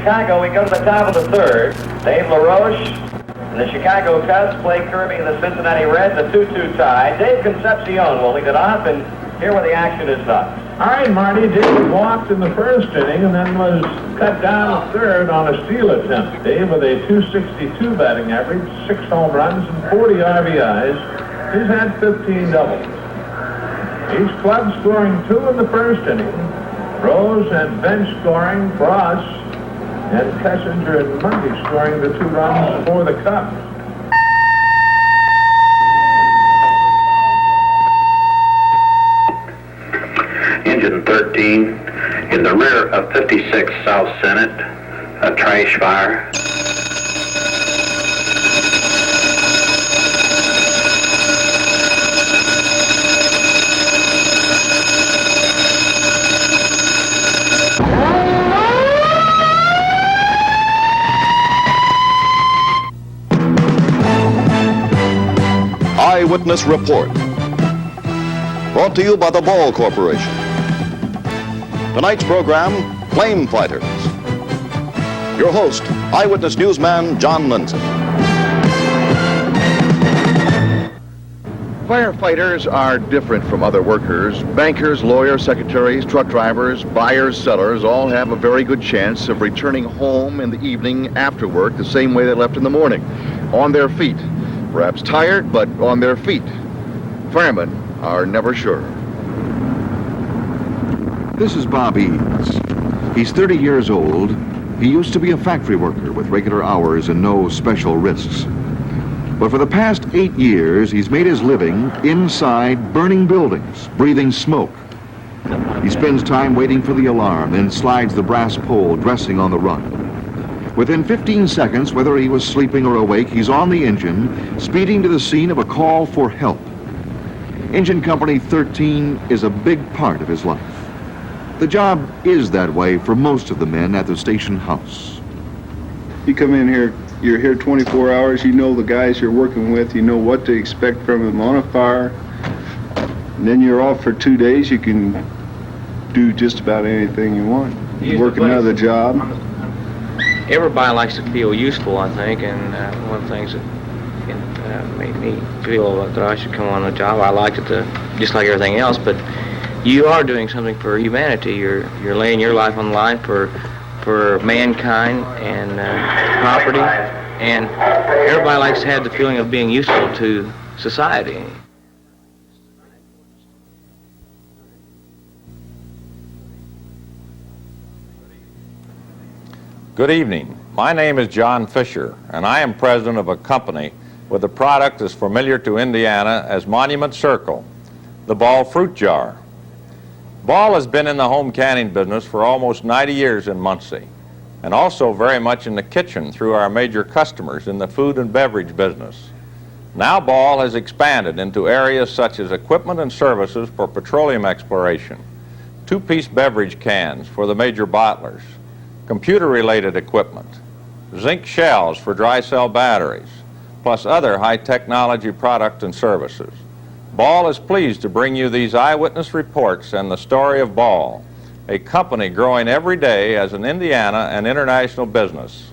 Chicago, we go to the top of the third. Dave LaRoche and the Chicago Cubs play Kirby and the Cincinnati Reds, a 2-2 tie. Dave Concepcion will lead it off, and here where the action is up. All right, Marty, Dave walked in the first inning and then was cut down the third on a steal attempt. Dave with a .262 batting average, 6 home runs, and 40 RBIs. He's had 15 doubles. Each club scoring 2 in the first inning. Rose and bench scoring for us, and Kessinger and Mundy scoring the 2 runs for the Cubs. Engine 13 in the rear of 56 South Senate, a trash fire. Eyewitness Report. Brought to you by the Ball Corporation. Tonight's program, Flame Fighters. Your host, Eyewitness Newsman John Lindsay. Firefighters are different from other workers. Bankers, lawyers, secretaries, truck drivers, buyers, sellers all have a very good chance of returning home in the evening after work the same way they left in the morning, on their feet. Perhaps tired, but on their feet. Firemen are never sure. This is Bob Eads. He's 30 years old. He used to be a factory worker with regular hours and no special risks. But for the past 8 years, he's made his living inside burning buildings, breathing smoke. He spends time waiting for the alarm, then slides the brass pole, dressing on the run. Within 15 seconds, whether he was sleeping or awake, he's on the engine, speeding to the scene of a call for help. Engine Company 13 is a big part of his life. The job is that way for most of the men at the station house. You come in here, you're here 24 hours, you know the guys you're working with, you know what to expect from them on a fire, and then you're off for 2 days, you can do just about anything you want. You work another job. Everybody likes to feel useful, I think, and one of the things that made me feel that I should come on the job, I liked it just like everything else, but you are doing something for humanity. You're laying your life on the line for mankind and property, and everybody likes to have the feeling of being useful to society. Good evening. My name is John Fisher, and I am president of a company with a product as familiar to Indiana as Monument Circle, the Ball Fruit Jar. Ball has been in the home canning business for almost 90 years in Muncie, and also very much in the kitchen through our major customers in the food and beverage business. Now Ball has expanded into areas such as equipment and services for petroleum exploration, 2-piece beverage cans for the major bottlers, computer-related equipment, zinc shells for dry cell batteries, plus other high-technology products and services. Ball is pleased to bring you these eyewitness reports and the story of Ball, a company growing every day as an Indiana and international business.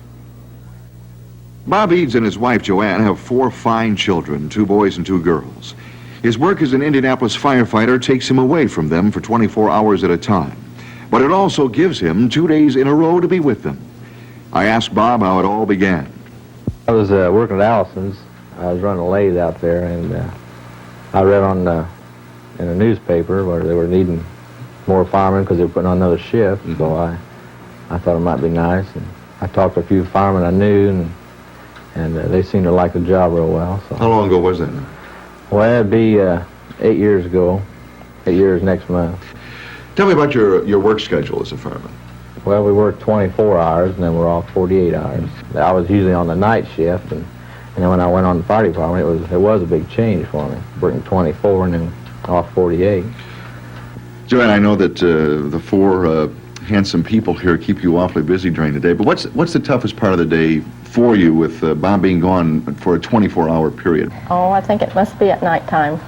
Bob Eads and his wife, Joanne, have 4 fine children, 2 boys and 2 girls. His work as an Indianapolis firefighter takes him away from them for 24 hours at a time. But it also gives him 2 days in a row to be with them. I asked Bob how it all began. I was working at Allison's. I was running a lathe out there, and I read in a newspaper where they were needing more firemen because they were putting on another shift. Mm-hmm. So I thought it might be nice, and I talked to a few firemen I knew, and they seemed to like the job real well. So. How long ago was that? Well, it'd be 8 years ago. 8 years next month. Tell me about your work schedule as a fireman. Well, we work 24 hours, and then we're off 48 hours. I was usually on the night shift, and then when I went on the fire department, it was a big change for me, working 24 and then off 48. Joanne, I know that the 4 handsome people here keep you awfully busy during the day, but what's the toughest part of the day for you with Bob being gone for a 24-hour period? Oh, I think it must be at nighttime,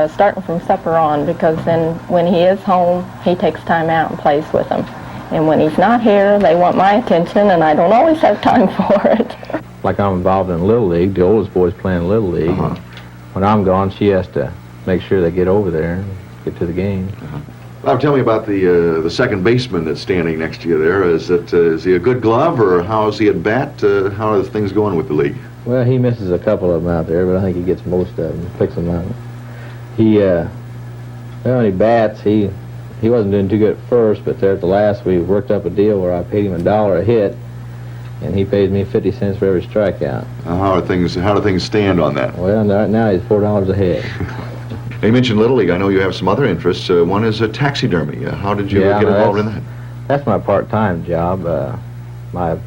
starting from supper on, because then when he is home, he takes time out and plays with them. And when he's not here, they want my attention, and I don't always have time for it. Like I'm involved in Little League. The oldest boy's playing Little League. And when I'm gone, she has to make sure they get over there and get to the game. Now tell me about the second baseman that's standing next to you there. Is he a good glove, or how is he at bat? How are things going with the league? Well, he misses a couple of them out there, but I think he gets most of them, picks them out. When he bats, he wasn't doing too good at first, but there at the last we worked up a deal where I paid him $1 a hit, and he pays me 50 cents for every strikeout. How do things stand on that? Well, right now he's $4 a head. You mentioned Little League. I know you have some other interests. One is taxidermy. How did you get involved in that? That's my part-time job. My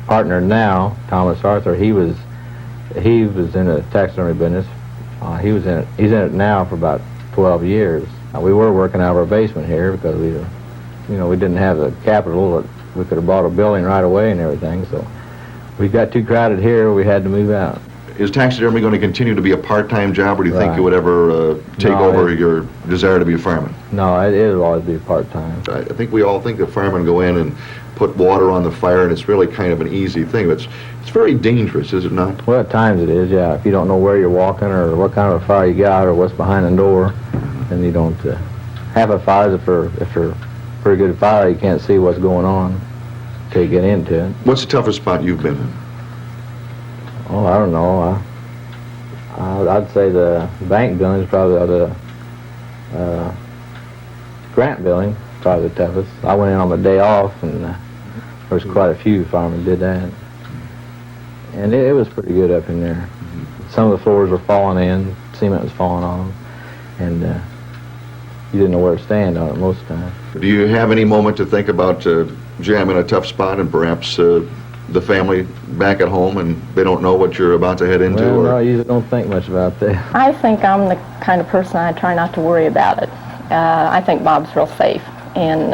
partner now, Thomas Arthur, he was in the taxidermy business. He's in it now for about 12 years. We were working out of our basement here because we didn't have the capital that we could have bought a building right away and everything. So we got too crowded here. We had to move out. Is taxidermy going to continue to be a part-time job, or do you think it would ever take over your desire to be a fireman? No, it'll always be part-time. I think we all think that firemen go in and put water on the fire, and it's really kind of an easy thing. But it's very dangerous, is it not? Well, at times it is, yeah. If you don't know where you're walking or what kind of a fire you got or what's behind the door, then you don't. Half of fires, if they're pretty good fire, you can't see what's going on until you get into it. What's the toughest spot you've been in? Oh, I don't know. I'd say the bank building is probably the Grant building, probably the toughest. I went in on my day off, and there was quite a few firemen did that. And it was pretty good up in there. Some of the floors were falling in, cement was falling on them, and you didn't know where to stand on it most of the time. Do you have any moment to think about jamming a tough spot and perhaps the family back at home and they don't know what you're about to head into? Well, no, I usually don't think much about that. I think I'm the kind of person I try not to worry about it. I think Bob's real safe and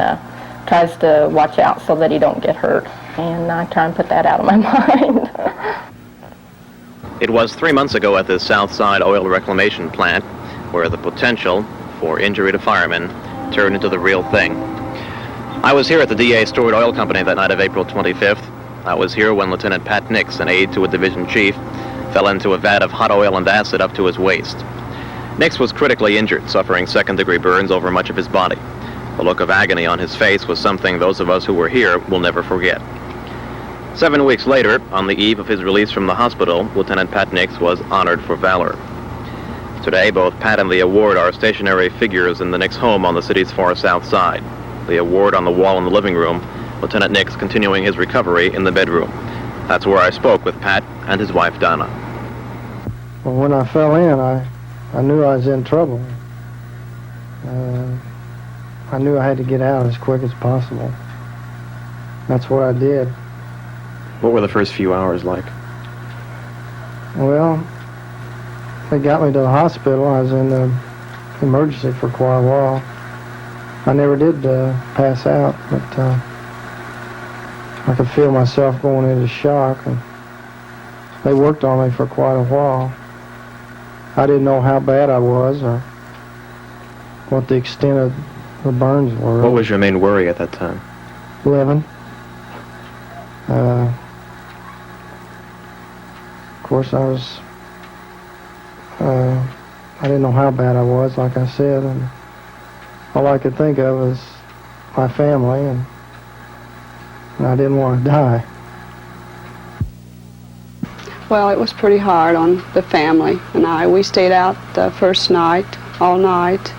tries to watch out so that he don't get hurt. And I try and put that out of my mind. It was 3 months ago at the Southside Oil Reclamation Plant where the potential for injury to firemen turned into the real thing. I was here at the DA Stewart Oil Company that night of April 25th. I was here when Lieutenant Pat Nix, an aide to a division chief, fell into a vat of hot oil and acid up to his waist. Nix was critically injured, suffering second-degree burns over much of his body. The look of agony on his face was something those of us who were here will never forget. 7 weeks later, on the eve of his release from the hospital, Lieutenant Pat Nix was honored for valor. Today, both Pat and the award are stationary figures in the Nix home on the city's far south side. The award on the wall in the living room, Lieutenant Nix continuing his recovery in the bedroom. That's where I spoke with Pat and his wife, Donna. Well, when I fell in, I knew I was in trouble. I knew I had to get out as quick as possible. That's what I did. What were the first few hours like? Well, they got me to the hospital. I was in the emergency for quite a while. I never did pass out, but I could feel myself going into shock, and they worked on me for quite a while. I didn't know how bad I was or what the extent of the burns were. What was your main worry at that time? Living. Of course, I didn't know how bad I was, like I said, and all I could think of was my family, and I didn't want to die. Well, it was pretty hard on the family and I. We stayed out the first night, all night,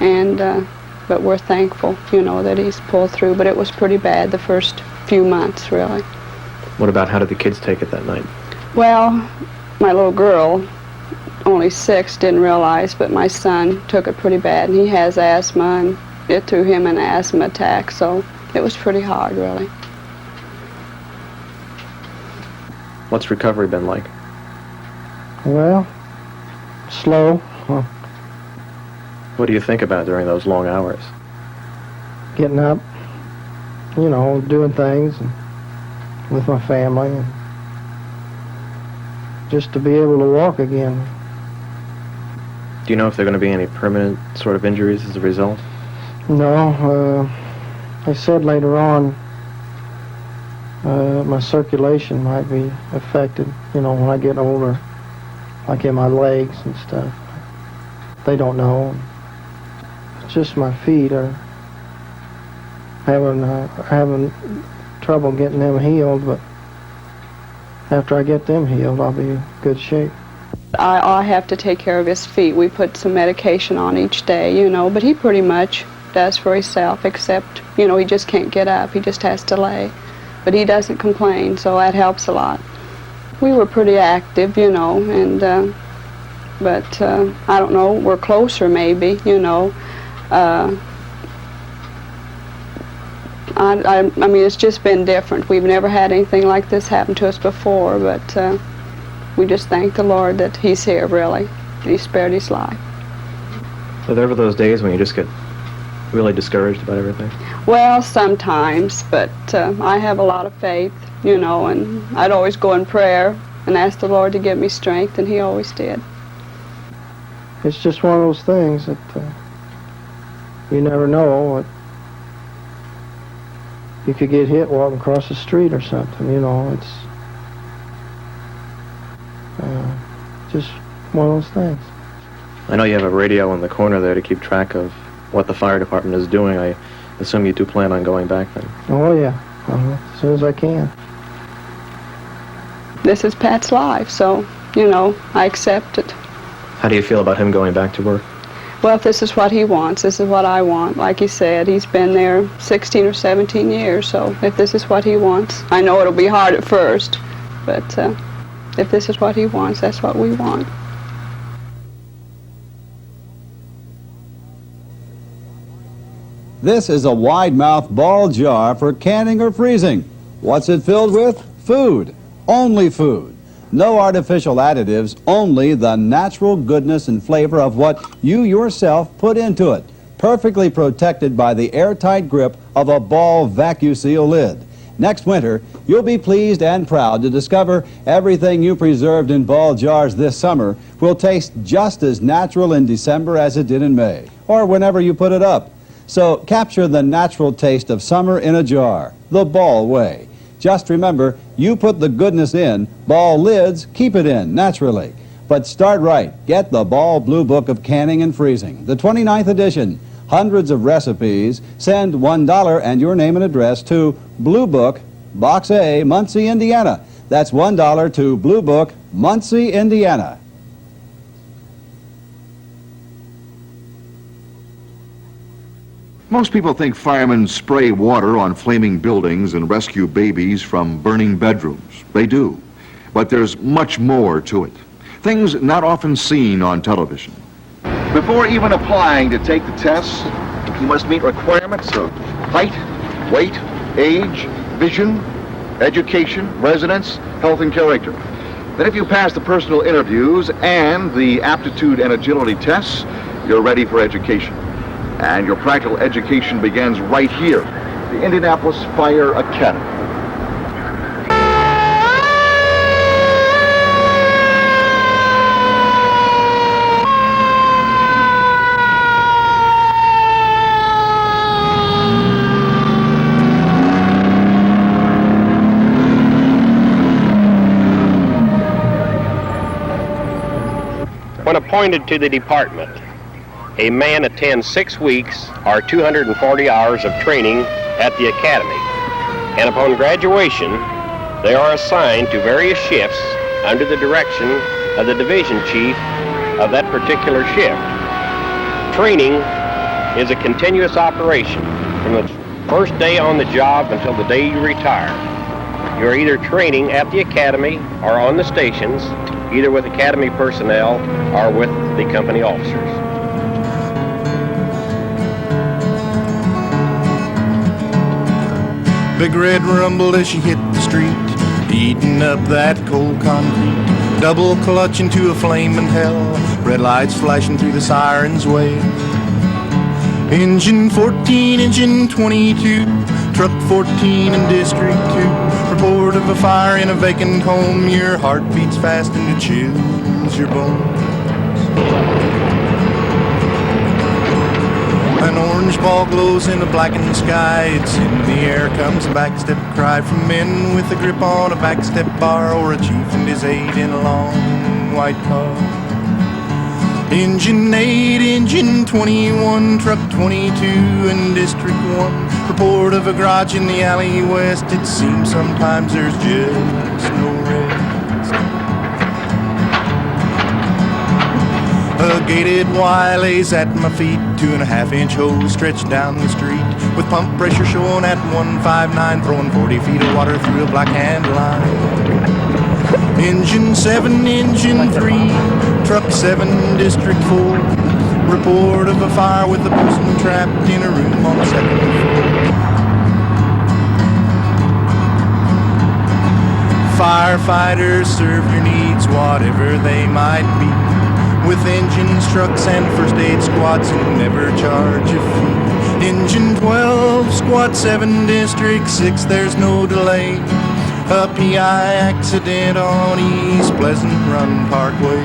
and but we're thankful, that he's pulled through. But it was pretty bad the first few months, really. What about how did the kids take it that night? Well, my little girl, only 6, didn't realize, but my son took it pretty bad, and he has asthma, and it threw him an asthma attack, so it was pretty hard, really. What's recovery been like? Well, slow. What do you think about during those long hours? Getting up, doing things with my family, and just to be able to walk again. Do you know if there are going to be any permanent sort of injuries as a result? No, They said later on my circulation might be affected, you know, when I get older, like in my legs and stuff. They don't know. It's just my feet are having trouble getting them healed, but after I get them healed, I'll be in good shape. I have to take care of his feet. We put some medication on each day, you know, but he pretty much does for himself, except, you know, he just can't get up. He just has to lay. But he doesn't complain, so that helps a lot. We were pretty active, you know, and but I don't know, we're closer maybe, you know. I mean, it's just been different. We've never had anything like this happen to us before, but we just thank the Lord that he's here, really. He spared his life. So there were those days when you just get really discouraged about everything? Well, sometimes, but I have a lot of faith, you know, and I'd always go in prayer and ask the Lord to give me strength, and he always did. It's just one of those things that you never know what you could get hit walking across the street or something, you know. It's just one of those things. I know you have a radio in the corner there to keep track of what the fire department is doing. I assume you do plan on going back then? Oh, yeah. As soon as I can. This is Pat's life, so, you know, I accept it. How do you feel about him going back to work? Well, if this is what he wants, this is what I want. Like he said, he's been there 16 or 17 years, so if this is what he wants, I know it'll be hard at first, but if this is what he wants, that's what we want. This is a wide-mouth ball jar for canning or freezing. What's it filled with? Food. Only food. No artificial additives, only the natural goodness and flavor of what you yourself put into it. Perfectly protected by the airtight grip of a Ball VacuSeal lid. Next winter, you'll be pleased and proud to discover everything you preserved in Ball jars this summer will taste just as natural in December as it did in May, or whenever you put it up. So capture the natural taste of summer in a jar, the Ball way. Just remember, you put the goodness in, Ball lids keep it in naturally. But start right. Get the Ball Blue Book of Canning and Freezing, the 29th edition. Hundreds of recipes. Send $1 and your name and address to Blue Book, Box A, Muncie, Indiana. That's $1 to Blue Book, Muncie, Indiana. Most people think firemen spray water on flaming buildings and rescue babies from burning bedrooms. They do. But there's much more to it. Things not often seen on television. Before even applying to take the tests, you must meet requirements of height, weight, age, vision, education, residence, health, and character. Then if you pass the personal interviews and the aptitude and agility tests, you're ready for education. And your practical education begins right here, the Indianapolis Fire Academy. When appointed to the department, a man attends 6 weeks or 240 hours of training at the academy, and upon graduation, they are assigned to various shifts under the direction of the division chief of that particular shift. Training is a continuous operation from the first day on the job until the day you retire. You are either training at the academy or on the stations, either with academy personnel or with the company officers. Big red rumbled as she hit the street, eating up that cold concrete. Double clutch into a flaming hell, red lights flashing through the siren's wail. Engine 14, engine 22, truck 14 in District 2. Report of a fire in a vacant home, your heart beats fast and it chills your bones. An orange ball glows in the blackened sky. It's in the air comes a backstep cry from men with a grip on a backstep bar, or a chief and his aide in a long white car. Engine 8, engine 21, truck 22 in District 1. Report of a garage in the alley west. It seems sometimes there's just no rest. A gated Y lays at my feet, 2.5-inch hose stretched down the street, with pump pressure showing at 159, throwing 40 feet of water through a black hand line. Engine 7, engine 3, truck 7, District 4. Report of a fire with a person trapped in a room on the second floor. Firefighters, serve your needs, whatever they might be, with engines, trucks, and first aid squads who never charge a fee. Engine 12, squad 7, District 6, there's no delay. A PI accident on East Pleasant Run Parkway.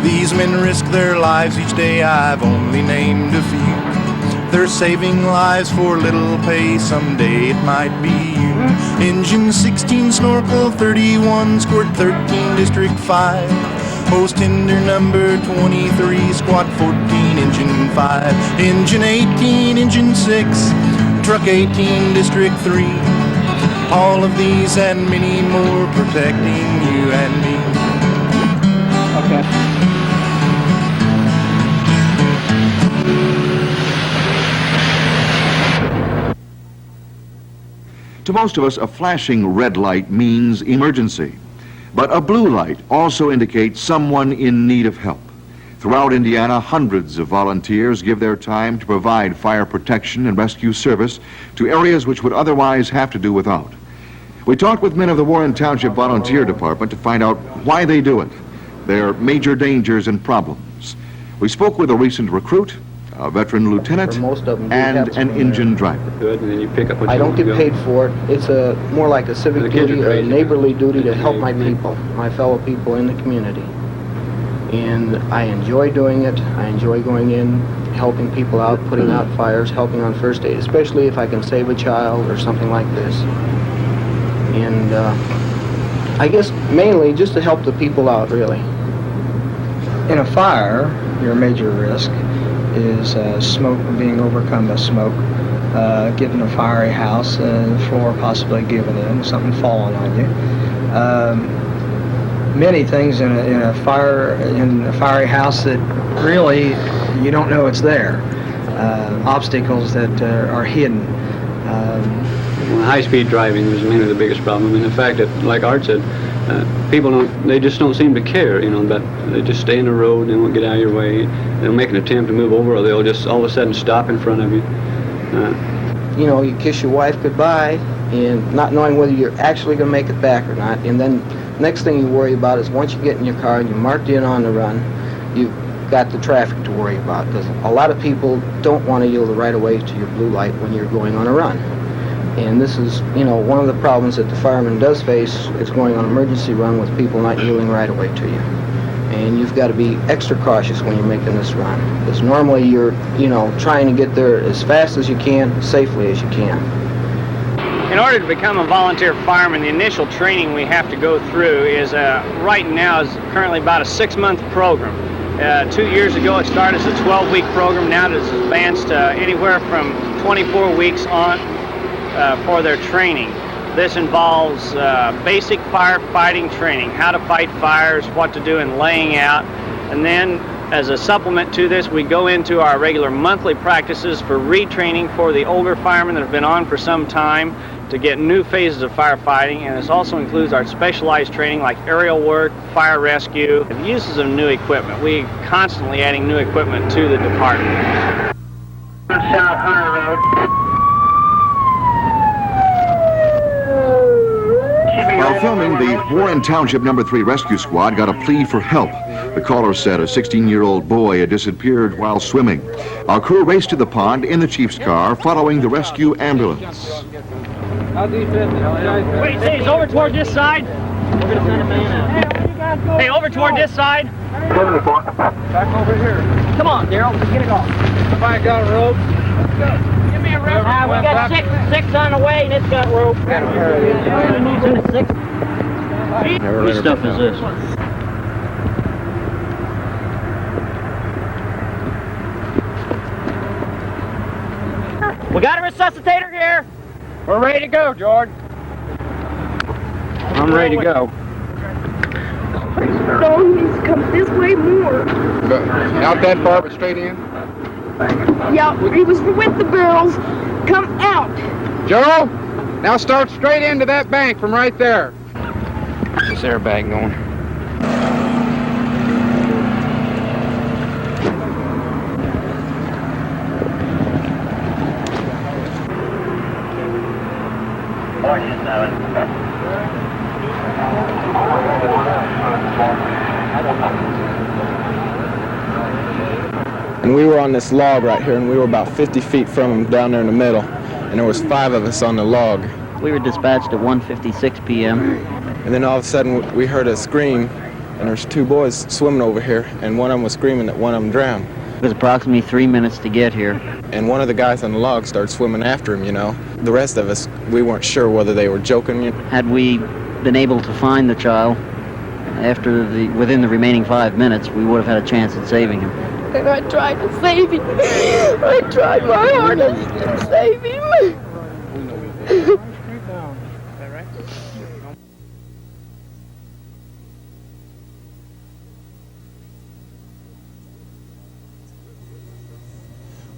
These men risk their lives each day, I've only named a few. They're saving lives for little pay, someday it might be you. Engine 16, snorkel 31, squirt 13, District 5. Post tender number 23, squad 14, engine 5. Engine 18, engine 6, truck 18, District 3. All of these and many more protecting you and me. Okay. To most of us, a flashing red light means emergency. But a blue light also indicates someone in need of help. Throughout Indiana, hundreds of volunteers give their time to provide fire protection and rescue service to areas which would otherwise have to do without. We talked with men of the Warren Township Volunteer Department to find out why they do it, their major dangers and problems. We spoke with a recent recruit, a veteran lieutenant, and an engine driver. Good, and then you pick up what I you don't want to get go. paid for it. It's more like a civic duty or a neighborly duty to help my people, my fellow people in the community. And I enjoy doing it. I enjoy going in, helping people out, putting out fires, helping on first aid, especially if I can save a child or something like this. And I guess mainly just to help the people out, really. In a fire, your major risk is smoke, being overcome by smoke, getting a fiery house, the floor possibly giving in, something falling on you. Many things in a fiery house that really you don't know it's there. Obstacles that are hidden. High-speed driving was mainly the biggest problem, and the fact that, like Art said, people just don't seem to care, but they just stay in the road, they won't get out of your way, they'll make an attempt to move over, or they'll just all of a sudden stop in front of you. You kiss your wife goodbye, and not knowing whether you're actually going to make it back or not, and then next thing you worry about is once you get in your car and you're marked in on the run, you've got the traffic to worry about, because a lot of people don't want to yield the right of way to your blue light when you're going on a run. And this is, one of the problems that the fireman does face is going on an emergency run with people not yielding right away to you. And you've got to be extra cautious when you're making this run, because normally you're, trying to get there as fast as you can, safely as you can. In order to become a volunteer fireman, the initial training we have to go through is, right now, is currently about a 6-month program. 2 years ago it started as a 12-week program. Now it has advanced anywhere from 24 weeks on for their training. This involves basic firefighting training, how to fight fires, what to do in laying out, and then as a supplement to this, we go into our regular monthly practices for retraining for the older firemen that have been on for some time to get new phases of firefighting, and this also includes our specialized training like aerial work, fire rescue, and uses of new equipment. We constantly adding new equipment to the department. South Hunter Road. While filming, the Warren Township No. 3 Rescue Squad got a plea for help. The caller said a 16-year-old boy had disappeared while swimming. Our crew raced to the pond in the chief's car, following the rescue ambulance. What do you say? He's over toward this side? We're gonna send a man out. Hey, over toward this side. Back over here. Come on, Daryl, let's get it off. Somebody got a rope? Let's go. Give me a rope. We got six on the way, and it's got rope. Six. What stuff is this? We got a resuscitator here. We're ready to go, George. I'm ready to go. No, he's come this way more. Not that far, but straight in. Yeah, he was with the barrels. Come out. Joe, now start straight into that bank from right there. This airbag going. And we were on this log right here, and we were about 50 feet from him down there in the middle, and there was 5 of us on the log. We were dispatched at 1:56 p.m. And then all of a sudden we heard a scream, and there's 2 boys swimming over here, and one of them was screaming that one of them drowned. It was approximately 3 minutes to get here. And one of the guys on the log started swimming after him, you know. The rest of us, we weren't sure whether they were joking. Had we been able to find the child within the remaining 5 minutes, we would have had a chance at saving him. And I tried to save him. I tried my hardest to save him.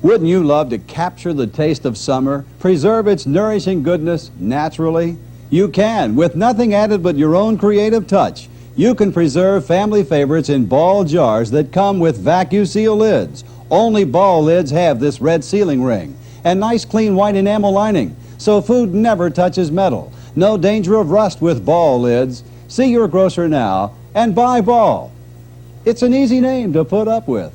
Wouldn't you love to capture the taste of summer, preserve its nourishing goodness naturally? You can, with nothing added but your own creative touch. You can preserve family favorites in ball jars that come with vacuum seal lids. Only ball lids have this red sealing ring and nice clean white enamel lining, so food never touches metal. No danger of rust with ball lids. See your grocer now and buy Ball. It's an easy name to put up with.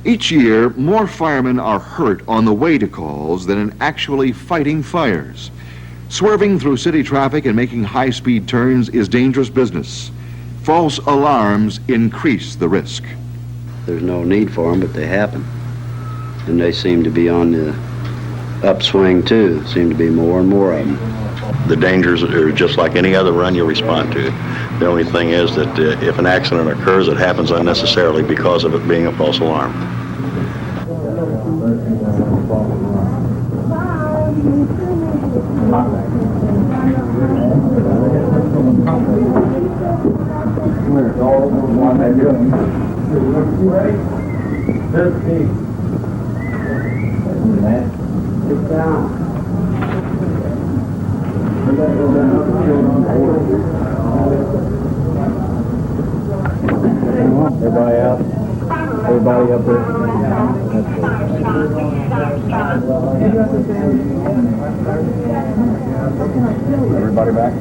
Each year, more firemen are hurt on the way to calls than in actually fighting fires. Swerving through city traffic and making high-speed turns is dangerous business. False alarms increase the risk. There's no need for them, but they happen. And they seem to be on the upswing, too. There seem to be more and more of them. The dangers are just like any other run you respond to. The only thing is that if an accident occurs, it happens unnecessarily because of it being a false alarm. Everybody out? Everybody up there? Everybody back?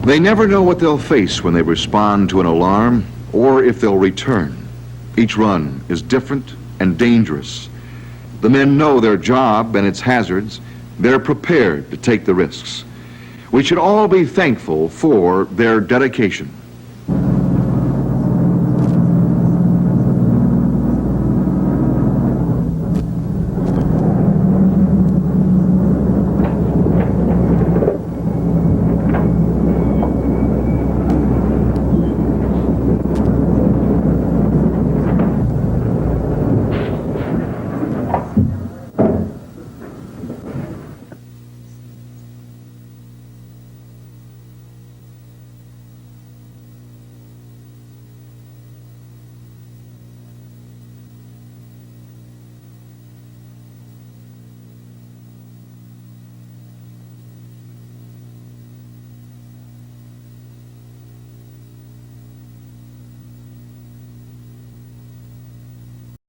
They never know what they'll face when they respond to an alarm or if they'll return. Each run is different and dangerous. The men know their job and its hazards. They're prepared to take the risks. We should all be thankful for their dedication.